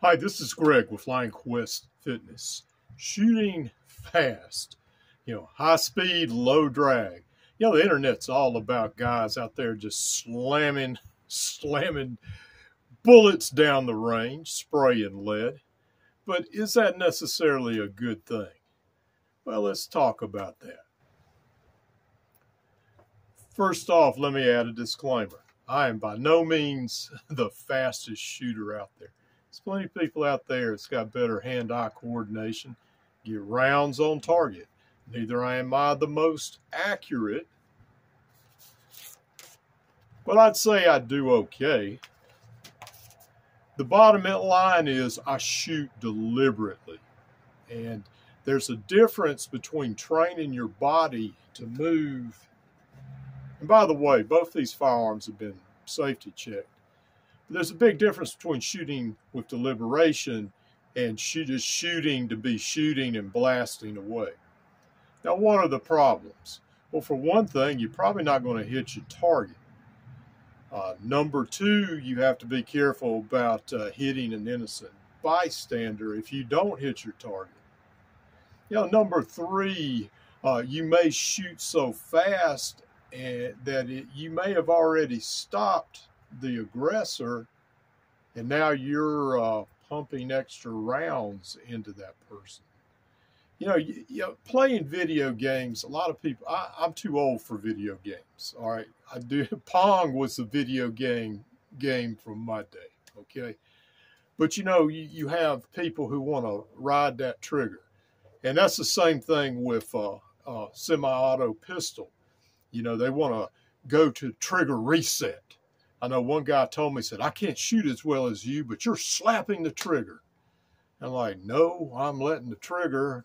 Hi, this is Greg with Lionquestfitness. Shooting fast, high speed, low drag. The internet's all about guys out there just slamming bullets down the range, spraying lead. But is that necessarily a good thing? Well, let's talk about that. First off, let me add a disclaimer. I am by no means the fastest shooter out there. There's plenty of people out there that's got better hand-eye coordination, get rounds on target. Neither am I the most accurate, but I'd say I do okay. The bottom line is I shoot deliberately. And there's a difference between training your body to move. And by the way, both these firearms have been safety checked. There's a big difference between shooting with deliberation and just shooting to be shooting and blasting away. Now, what are the problems? Well, for one thing, you're probably not going to hit your target. Number two, you have to be careful about hitting an innocent bystander if you don't hit your target. Number three, you may shoot so fast that you may have already stopped the aggressor, and now you're pumping extra rounds into that person. Playing video games, a lot of people, I'm too old for video games, all right? Pong was a video game from my day, okay? But you have people who want to ride that trigger. And that's the same thing with a semi-auto pistol. They want to go to trigger reset. I know one guy told me, said, I can't shoot as well as you, but you're slapping the trigger. I'm like, no, I'm letting the trigger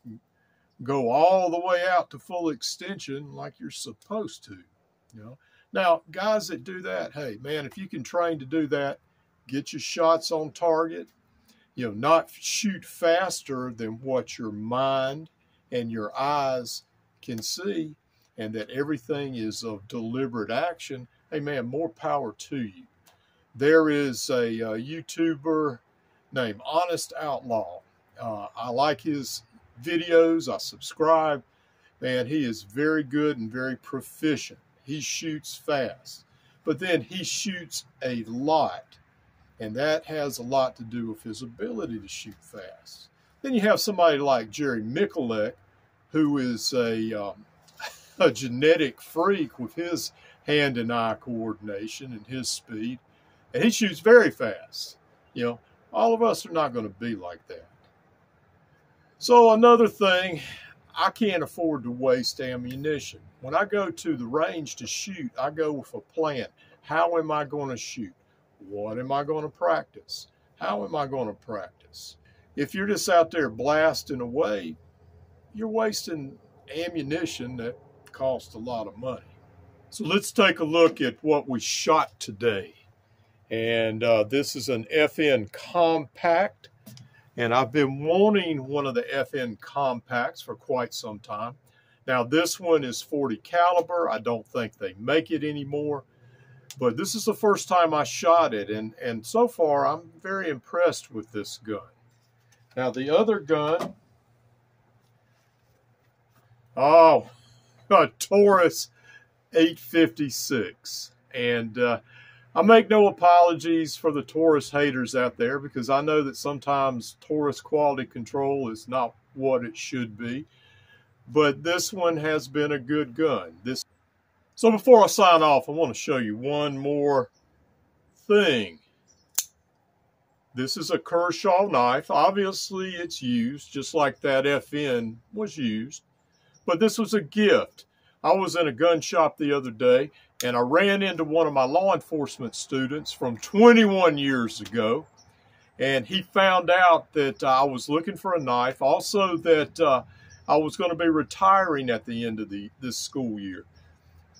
go all the way out to full extension like you're supposed to. Now, guys that do that, hey, man, if you can train to do that, get your shots on target, not shoot faster than what your mind and your eyes can see, and that everything is of deliberate action. Hey, man, more power to you. There is a YouTuber named Honest Outlaw. I like his videos. I subscribe. Man, he is very good and very proficient. He shoots fast, but then he shoots a lot, and that has a lot to do with his ability to shoot fast. Then you have somebody like Jerry Mikulek, who is a genetic freak with his hand and eye coordination and his speed, and he shoots very fast. All of us are not going to be like that. So another thing, I can't afford to waste ammunition. When I go to the range to shoot, I go with a plan. How am I going to shoot? What am I going to practice? How am I going to practice? If you're just out there blasting away, you're wasting ammunition that costs a lot of money. So let's take a look at what we shot today. And this is an FN compact. And I've been wanting one of the FN compacts for quite some time. Now this one is 40 caliber. I don't think they make it anymore. But this is the first time I shot it. And so far, I'm very impressed with this gun. Now the other gun, a Taurus 856. And I make no apologies for the Taurus haters out there, because I know that sometimes Taurus quality control is not what it should be. But this one has been a good gun. So before I sign off, I want to show you one more thing. This is a Kershaw knife. Obviously, it's used just like that FN was used. But this was a gift. I was in a gun shop the other day, and I ran into one of my law enforcement students from 21 years ago. And he found out that I was looking for a knife. Also that I was going to be retiring at the end of this school year.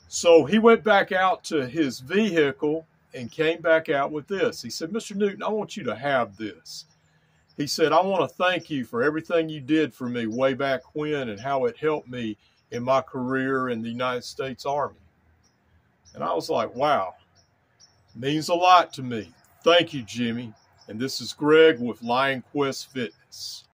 So he went back out to his vehicle and came back out with this. He said, Mr. Newton, I want you to have this. He said, I want to thank you for everything you did for me way back when and how it helped me in my career in the United States Army. And I was like, wow, means a lot to me. Thank you, Jimmy. And this is Greg with Lionquestfitness.